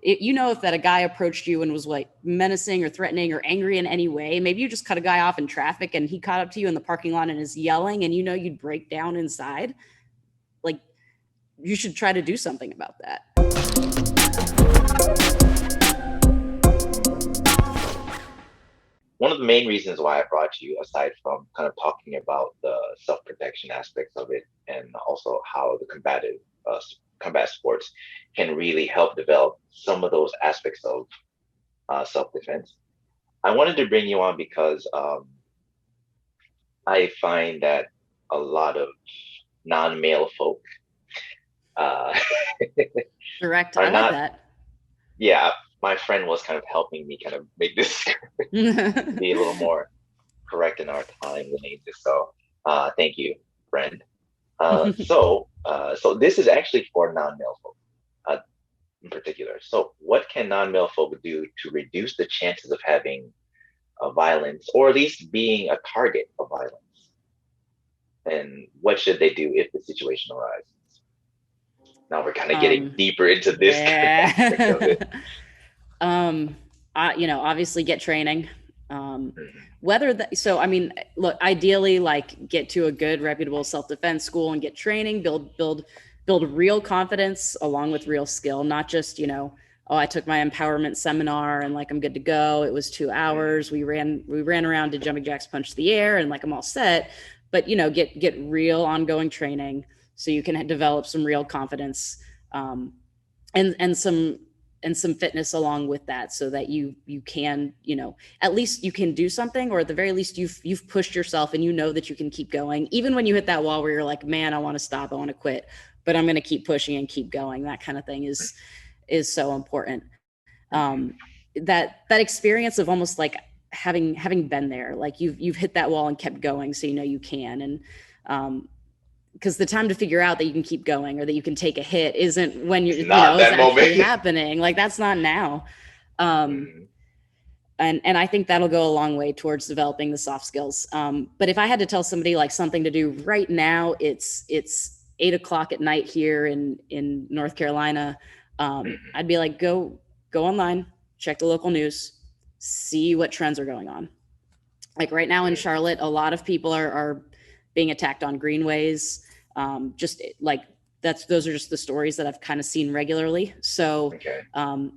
if that a guy approached you and was like menacing or threatening or angry in any way, maybe you just cut a guy off in traffic and he caught up to you in the parking lot and is yelling and you'd break down inside. Like, you should try to do something about that. One of the main reasons why I brought you, aside from kind of talking about the self-protection aspects of it, and also how the combat sports can really help develop some of those aspects of self-defense. I wanted to bring you on because I find that a lot of non-male folk uh, Direct. I are like not. that. Yeah, my friend was kind of helping me kind of make this be a little more correct in our time lanes. So thank you, friend. So this is actually for non-male folk in particular. So what can non-male folk do to reduce the chances of having violence, or at least being a target of violence? And what should they do if the situation arises? Now we're kind of getting deeper into this kind of aspect of Yeah. it. Obviously get training. Mhm. So I mean, look, ideally, like, get to a good reputable self-defense school and get training, build real confidence along with real skill, not just, oh, I took my empowerment seminar and like I'm good to go. It was 2 hours. We ran around, did jumping jacks, punched the air, and like I'm all set. But get real ongoing training so you can develop some real confidence, um, and some fitness along with that, so that you can, at least you can do something, or at the very least you've pushed yourself and that you can keep going even when you hit that wall where you're like, man, I want to stop, I want to quit, but I'm going to keep pushing and keep going. That kind of thing is so important. um that experience of almost like having been there, like you've hit that wall and kept going, so you can. And because the time to figure out that you can keep going or that you can take a hit isn't when It's you're, not it's that moment. actually happening. Like, that's not now. um Mhm. and I think that'll go a long way towards developing the soft skills. But if I had to tell somebody like something to do right now, it's 8 o'clock at night here in North Carolina. Mhm. I'd be like, go online, check the local news, see what trends are going on. Like right now in Mhm. Charlotte, a lot of people are being attacked on greenways. Just like those are just the stories that I've kind of seen regularly. So Okay.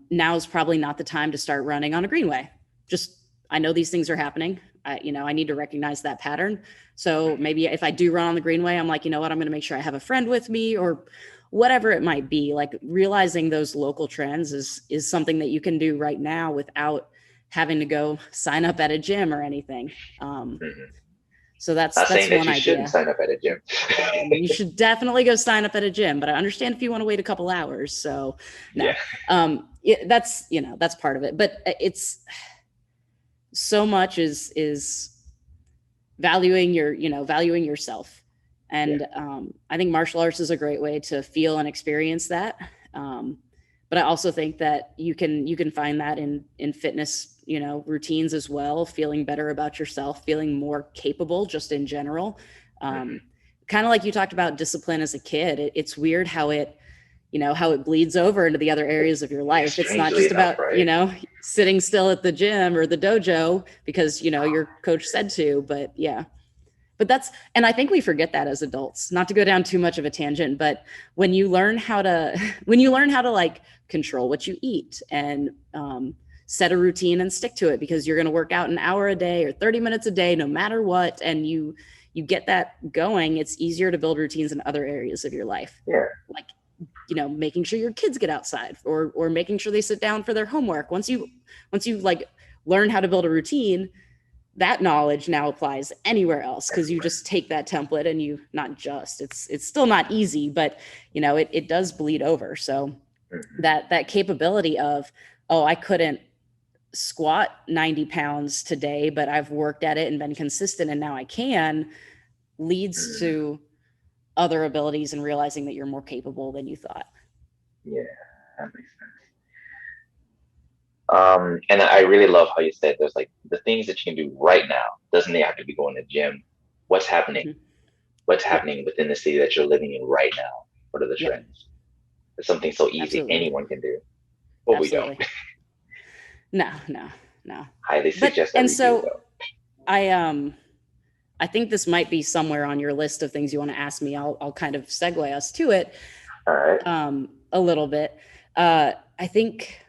now is probably not the time to start running on a greenway. Just, I know these things are happening. I need to recognize that pattern. So Mhm. maybe if I do run on the greenway, I'm like, you know what, I'm going to make sure I have a friend with me, or whatever it might be. Like, realizing those local trends is something that you can do right now without having to go sign up at a gym or anything. Um, Mhm. so Not that's saying that one you shouldn't idea. sign up at a gym. You should definitely go sign up at a gym, but I understand if you want to wait a couple hours. So Yeah. no, that's part of it. But it's so much is valuing yourself. Yeah. And I think martial arts is a great way to feel and experience that. But I also think that you can find that in fitness, routines as well, feeling better about yourself, feeling more capable just in general. um, Mhm. Kind of like you talked about discipline as a kid. It's weird how it bleeds over into the other areas of your Yeah, life. It's not strangely just enough, about, right? sitting still at the gym or the dojo because, your coach said to. But yeah, but and I think we forget that as adults. Not to go down too much of a tangent, but when you learn how to like control what you eat, and set a routine and stick to it, because you're going to work out an hour a day or 30 minutes a day no matter what, and you get that going, it's easier to build routines in other areas of your life. Yeah. Like, making sure your kids get outside, or making sure they sit down for their homework. Once you like learn how to build a routine, that knowledge now applies anywhere else, because you Everywhere. just take that template and you not just it's still not easy, but it does bleed over. So Mhm. that capability of, oh, I couldn't squat 90 pounds today, but I've worked at it and been consistent and now I can, leads Mhm. to other abilities and realizing that you're more capable than you thought. Yeah, that makes sense. And I really love how you said there's like the things that you can do right now. Doesn't have to be going to the gym. What's happening? Mm-hmm. What's Yep. happening within the city that you're living in right now? What are the Yep. trends? It's something so easy Absolutely. anyone can do. Well, we don't. Absolutely. No, no, no. Highly But suggest that and we do, so though. I I think this might be somewhere on your list of things you want to ask me. I'll kind of segue us to it All right. a little bit. I think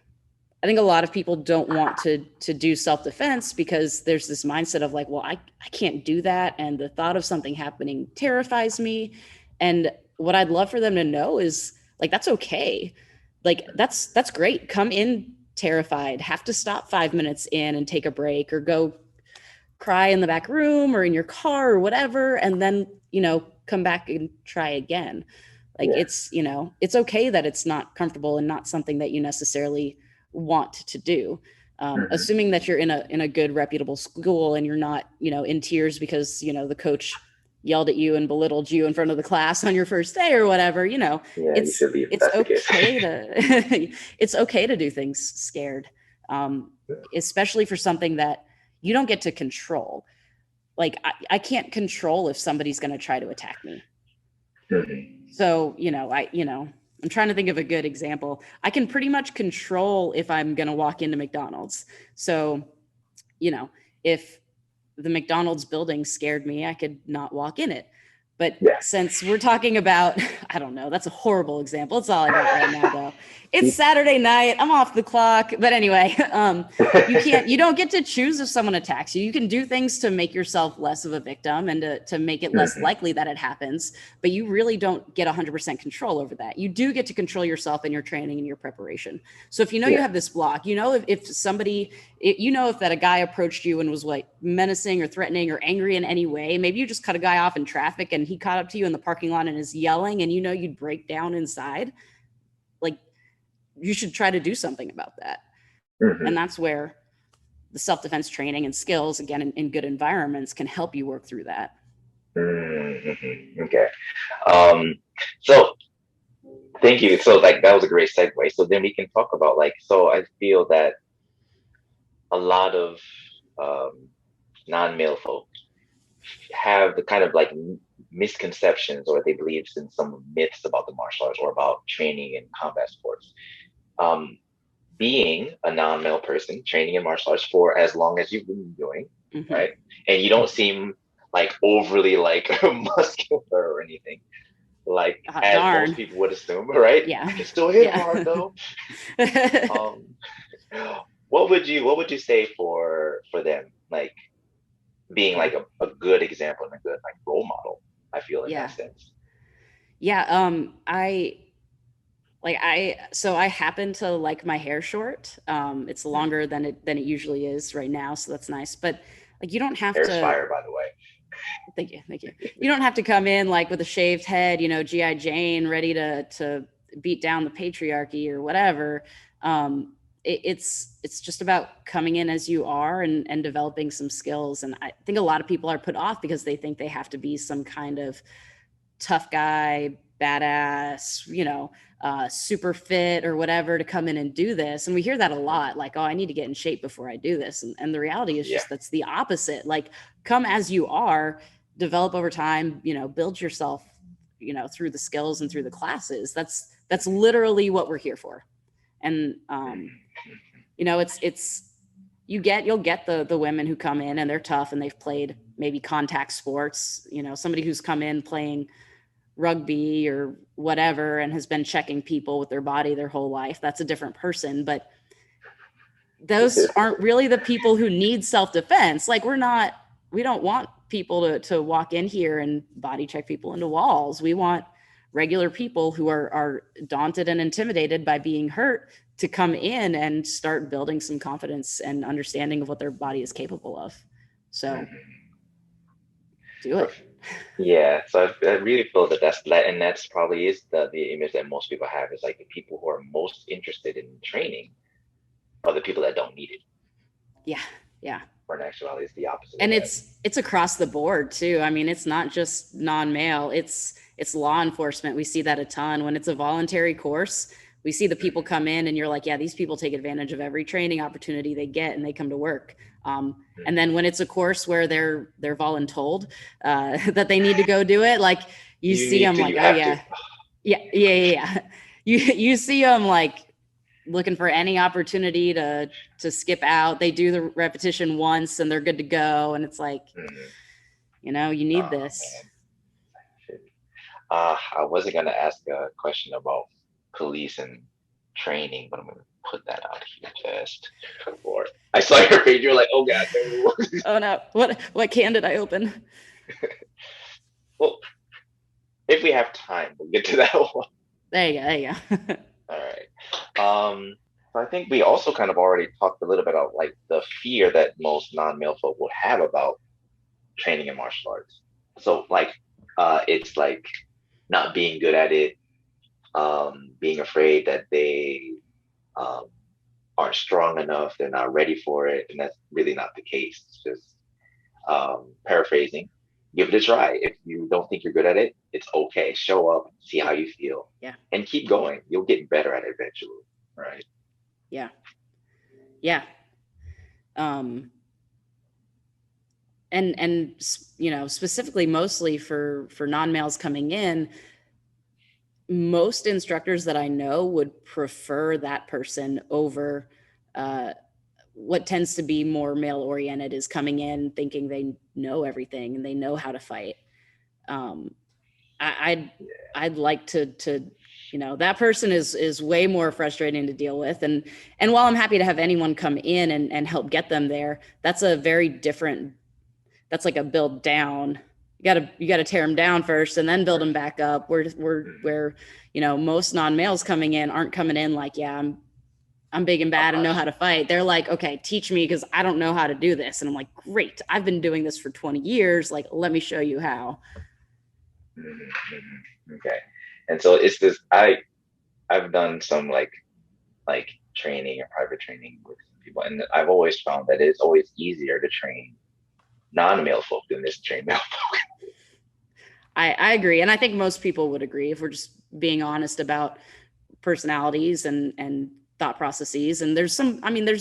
a lot of people don't want to do self-defense because there's this mindset of like, well, I can't do that. And the thought of something happening terrifies me. And what I'd love for them to know is like, that's okay. Like, that's great. Come in terrified, have to stop 5 minutes in and take a break or go cry in the back room or in your car or whatever. And then, come back and try again. Like Yeah. it's okay that it's not comfortable and not something that you necessarily want to do. Assuming that you're in a good reputable school and you're not in tears because the coach yelled at you and belittled you in front of the class on your first day or whatever. Yeah, you it's should leave if it's that's the case. okay to it's okay to do things scared, especially for something that you don't get to control. Like I can't control if somebody's going to try to attack me. So, I'm trying to think of a good example. I can pretty much control if I'm going to walk into McDonald's. So, if the McDonald's building scared me, I could not walk in it. But Yeah. since we're talking about, I don't know, that's a horrible example. It's all I got right now, though. It's Saturday night. I'm off the clock. But anyway, you don't get to choose if someone attacks you. You can do things to make yourself less of a victim and to make it less likely that it happens. But you really don't get 100% control over that. You do get to control yourself in your training and your preparation. So if you have this block, if somebody, if that a guy approached you and was like menacing or threatening or angry in any way, maybe you just cut a guy off in traffic and he caught up to you in the parking lot and is yelling and you'd break down inside. Like, you should try to do something about that. And that's where the self-defense training and skills, again, in good environments, can help you work through that. Okay. So thank you. So like that was a great segue. So then we can talk about so I feel that a lot of non-male folk have the kind of misconceptions, or they believe in some myths about the martial arts or about training in combat sports. Being a non-male person training in martial arts for as long as you've been doing, right? And you don't seem overly muscular or anything, as darn. most people would assume, right? Yeah. I can still hit hard though. What would you say for them, being a good example and a good role model, I feel, in that sense? Yeah. I happen to like my hair short. It's longer than it usually is right now, so that's nice. But you don't have Hair's to. Fire, by the way. Thank you. You don't have to come in with a shaved head, G.I. Jane, ready to beat down the patriarchy or whatever. It's just about coming in as you are and developing some skills. And I think a lot of people are put off because they think they have to be some kind of tough guy, badass, super fit or whatever to come in and do this. And we hear that a lot, oh, I need to get in shape before I do this. And the reality is just that's the opposite. Come as you are, develop over time, build yourself, through the skills and through the classes. That's literally what we're here for. And you'll get the women who come in and they're tough and they've played maybe contact sports, somebody who's come in playing rugby or whatever and has been checking people with their body their whole life. That's a different person, but those aren't really the people who need self-defense. We don't want people to walk in here and body check people into walls. We want regular people who are daunted and intimidated by being hurt to come in and start building some confidence and understanding of what their body is capable of. So do it. Yeah, so I really feel that's probably is the image that most people have, is the people who are most interested in training are the people that don't need it. Yeah. Or in actuality, it's the opposite. And it's across the board too. I mean, it's not just non-male, it's law enforcement. We see that a ton. When it's a voluntary course, we see the people come in and you're like, yeah, these people take advantage of every training opportunity they get and they come to work. And then when it's a course where they're voluntold that they need to go do it, you see them oh yeah. Yeah. You see them looking for any opportunity to skip out. They do the repetition once and they're good to go. And it's like, Mhm. you need Oh this. man. I wasn't gonna ask a question about police and training, but I'm gonna put that out here just for. I saw your face. You're like, oh god, no. Oh no, what can did I open? Well, if we have time, we'll get to that one. There you go. There you go. All right. So I think we also kind of already talked a little bit about like the fear that most non-male folk will have about training in martial arts. So like, it's like not being good at it, being afraid that they um, aren't strong enough, they're not ready for it, and that's really not the case. It's just paraphrasing. Give it a try. If you don't think you're good at it, it's okay. Show up, see how you feel, Yeah. and keep going. You'll get better at it eventually, right? Yeah. Yeah. Um, and specifically mostly for non-males coming in, most instructors that I know would prefer that person over uh, what tends to be more male oriented, is coming in thinking they know everything and they know how to fight. um, I'd like to that person is way more frustrating to deal with. And while I'm happy to have anyone come in and help get them there, that's a very different, that's like a build down. You gotta tear them down first and then build them back up. Where most non-males coming in aren't coming in like, yeah, I'm big and I'm bad and know not. how to fight. They're like, okay, teach me because I don't know how to do this. And I'm like, great, I've been doing this for 20 years. Like, let me show you how. Mhm, mhm. Okay. And so it's this. I've done some like training or private training with people, and I've always found that it's always easier to train non-male folk than this train male. I agree. And I think most people would agree if we're just being honest about personalities and thought processes. And there's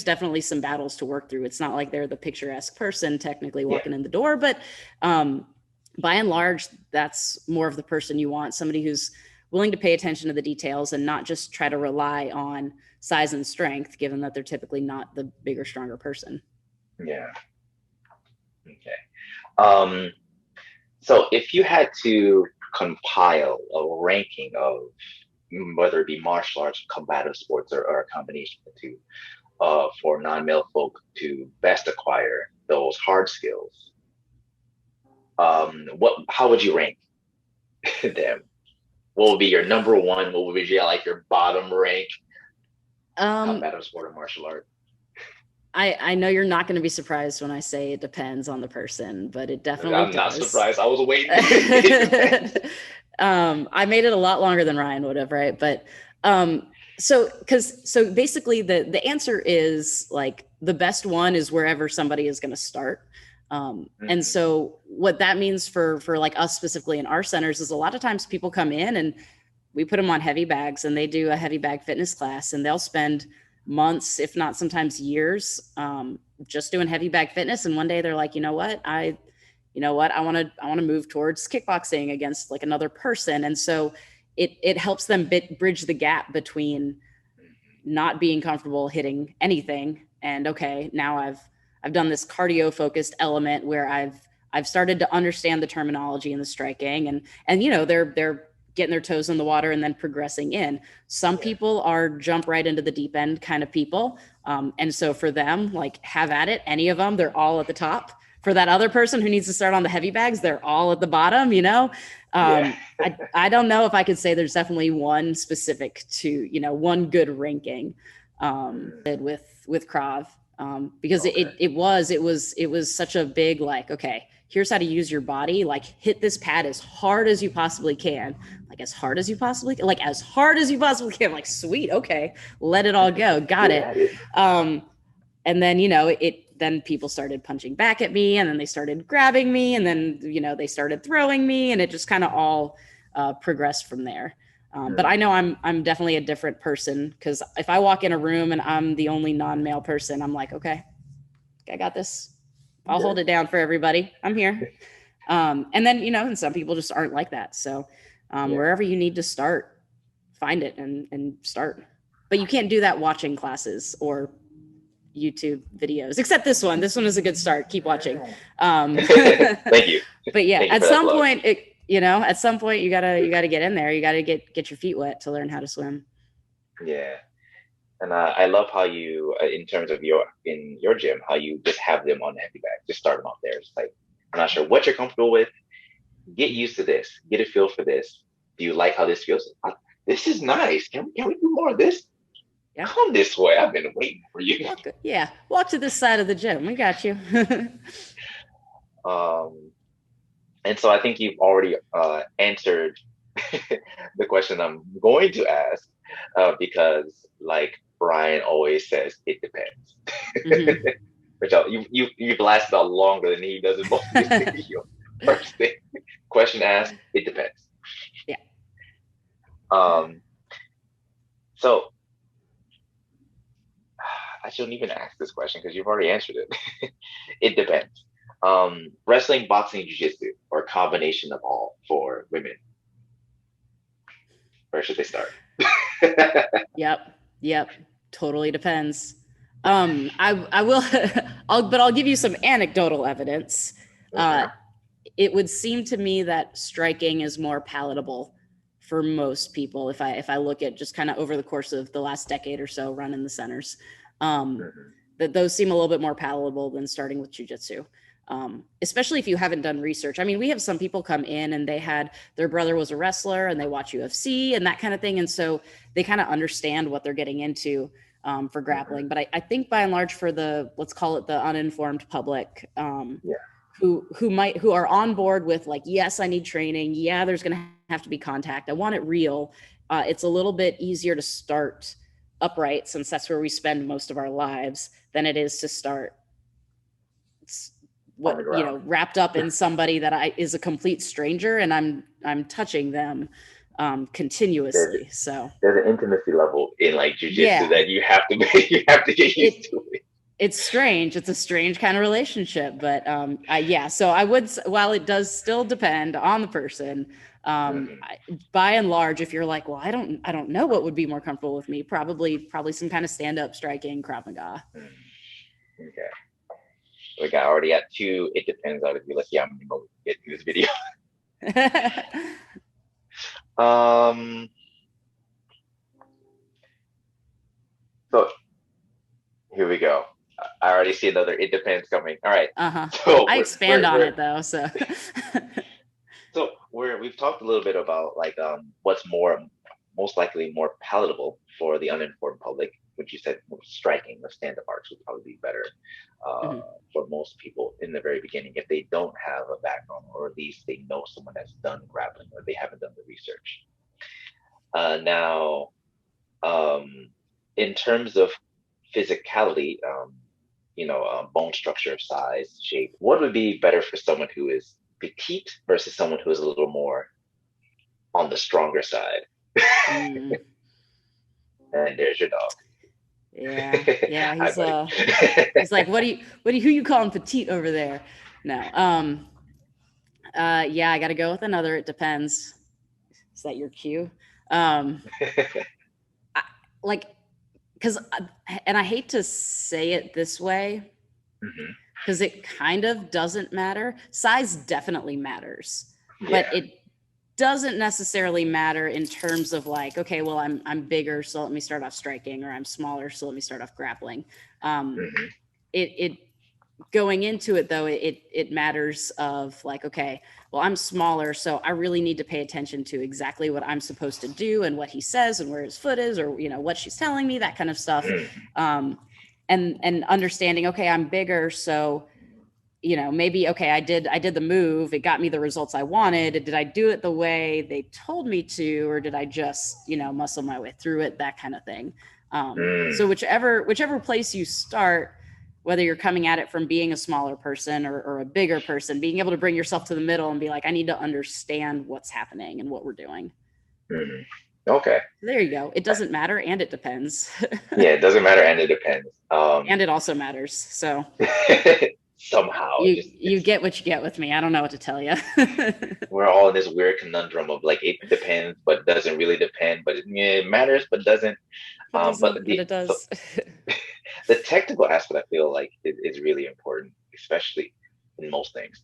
definitely some battles to work through. It's not like they're the picturesque person technically Yeah. walking in the door, but um, by and large, that's more of the person you want, somebody who's willing to pay attention to the details and not just try to rely on size and strength, given that they're typically not the bigger, stronger person. Yeah. Okay. Um, so if you had to compile a ranking of whether it be martial arts, combative sports, or a combination of the two, for non-male folk to best acquire those hard skills, how would you rank them? What would be your number one? What would be your bottom rank Um, combative sport or martial art? I know you're not going to be surprised when I say it depends on the person, but it definitely I'm not does. surprised. I was waiting. It depends. I made it a lot longer than Ryan would have, right? But so basically the answer is like the best one is wherever somebody is going to start. And Mhm. so what that means for like us specifically in our centers is a lot of times people come in and we put them on heavy bags and they do a heavy bag fitness class and they'll spend months, if not sometimes years, just doing heavy bag fitness. And one day they're like, I want to move towards kickboxing against like another person. And so it helps them bridge the gap between not being comfortable hitting anything and okay, now I've done this cardio focused element where I've started to understand the terminology and the striking, and they're getting their toes in the water and then progressing in. Some Yeah. people are jump right into the deep end kind of people. And so for them, like, have at it, any of them, they're all at the top. For that other person who needs to start on the heavy bags, they're all at the bottom. Yeah. I don't know if I could say there's definitely one specific to, one good ranking Mm, with Krav, because okay. it was such a big, like, okay, here's how to use your body, like hit this pad as hard as you possibly can, like as hard as you possibly can, like as hard as you possibly can, like sweet, okay, let it all go, got Get it. at it. um and then then people started punching back at me and then they started grabbing me and then they started throwing me and it just kind of all progressed from there. But I know Mm, I'm definitely a different person because if I walk in a room and I'm the only non-male person, I'm like, okay, I got this, I'll hold good. it down for everybody, I'm here. And then and some people just aren't like that. So Yeah. wherever you need to start, find it and start. but you can't do that watching classes or YouTube videos, except this one. This one is a good start. Keep watching. Thank you. But yeah, Thank you at for that some plug. point, at some point you gotta get in there. You gotta get your feet wet to learn how to swim. Yeah. And I love how you, in terms of in your gym, how you just have them on the heavy bag, just start them off there. It's like, I'm not sure what you're comfortable with. Get used to this. Get a feel for this. Do you like how this feels? This is nice. Can we do more of this? Yeah. Come this way. I've been waiting for you. Walk to this side of the gym. We got you. um, and so I think you've already answered the question I'm going to ask, because like Brian always says, it depends. Mm-hmm. Which you've lasted out longer than he does in most of his videos. First thing, question asked, it depends. Yeah. Um. So I shouldn't even ask this question because you've already answered it. It depends. Wrestling, boxing, jiu-jitsu, or a combination of all for women. Where should they start? Yep. Totally depends. I will, I'll give you some anecdotal evidence. Okay. It would seem to me that striking is more palatable for most people. If I look at just kind of over the course of the last decade or so running the centers, Mm-hmm. that those seem a little bit more palatable than starting with jujitsu. Especially if you haven't done research. I mean, we have some people come in and their brother was a wrestler and they watch UFC and that kind of thing. And so they kind of understand what they're getting into for grappling. Mm-hmm. But I think by and large for let's call it the uninformed public, Yeah. who are on board with like, yes, I need training. Yeah, there's going to have to be contact. I want it real. It's a little bit easier to start upright since that's where we spend most of our lives than it is to start wrapped up in somebody that is a complete stranger and I'm touching them continuously. There's an intimacy level in like jujitsu Yeah, that you have to you have to get used to it. It's strange. It's a strange kind of relationship, but so I would, while it does still depend on the person, Mm-hmm. by and large, if you're like, well, I don't know what would be more comfortable with me, probably some kind of stand-up striking Krav Maga. Okay. Like I already got two. It depends on if you. Let's see how many more we get in this video. So here we go. I already see another. It depends coming. All right. So I expand on it though. So. So we've talked a little bit about like what's most likely more palatable for the uninformed public, which you said striking or stand-up arts would probably be better for most people in the very beginning if they don't have a background or at least they know someone that's done grappling or they haven't done the research. Now, in terms of physicality, bone structure, size, shape, what would be better for someone who is petite versus someone who is a little more on the stronger side? And there's your dog. Yeah. He's like, who you calling petite over there? No. I got to go with another. It depends. Is that your cue? Because I hate to say it this way, because it kind of doesn't matter. Size definitely matters, but it doesn't necessarily matter in terms of like, okay, well, I'm bigger, so let me start off striking, or I'm smaller, so let me start off grappling. It going into it though, it matters of like, okay, well, I'm smaller, so I really need to pay attention to exactly what I'm supposed to do and what he says and where his foot is, or what she's telling me, that kind of stuff. And understanding, okay, I'm bigger, so maybe, okay, I did the move, it got me the results I wanted. Did I do it the way they told me to, or did I just muscle my way through it, that kind of thing. So whichever place you start, whether you're coming at it from being a smaller person or a bigger person, being able to bring yourself to the middle and be like, I need to understand what's happening and what we're doing. Okay. There you go. It doesn't matter, and it depends. Yeah, it doesn't matter, and it depends. And it also matters. So somehow you get what you get with me. I don't know what to tell you. We're all in this weird conundrum of like, it depends, but doesn't really depend, but it matters, but doesn't. It But doesn't, but it so does. the technical aspect I feel like is really important, especially in most things.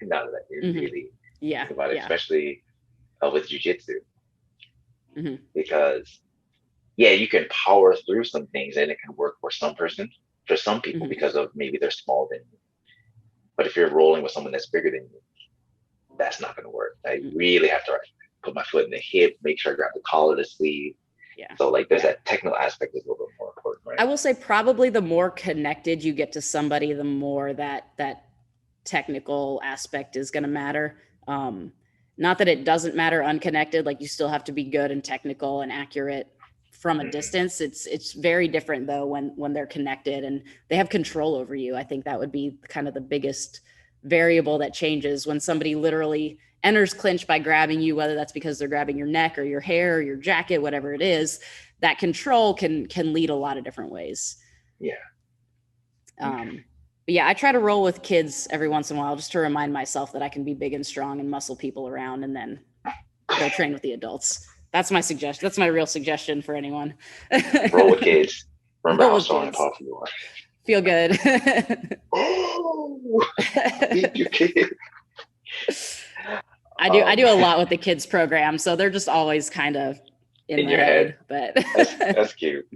Now that you Hmm. really Yeah, think about it, yeah. especially with jujitsu, Hmm. because yeah, you can power through some things and it can work for some person, for some people Hmm. because of maybe they're smaller than you. But if you're rolling with someone that's bigger than you, that's not going to work. I really have to put my foot in the hip, make sure I grab the collar, the sleeve. Yeah, So like there's yeah. that technical aspect is a little bit more important, I right? will say probably the more connected you get to somebody, the more that technical aspect is going to matter. Um, Not that it doesn't matter unconnected, like you still have to be good and technical and accurate from a Hmm. distance. It's very different though when they're connected and they have control over you. I think that would be kind of the biggest variable that changes when somebody literally enters clinch by grabbing you, whether that's because they're grabbing your neck or your hair or your jacket, whatever it is. That control can lead a lot of different ways. Yeah. Okay. But yeah, I try to roll with kids every once in a while just to remind myself that I can be big and strong and muscle people around, and then go train with the adults. That's my suggestion. That's my real suggestion for anyone. Roll with kids. Remember Roll how with strong and kids. powerful you are. Feel good. Oh, beat your kid. I Um, do a lot with the kids program, so they're just always kind of in in my your head. head. But That's cute.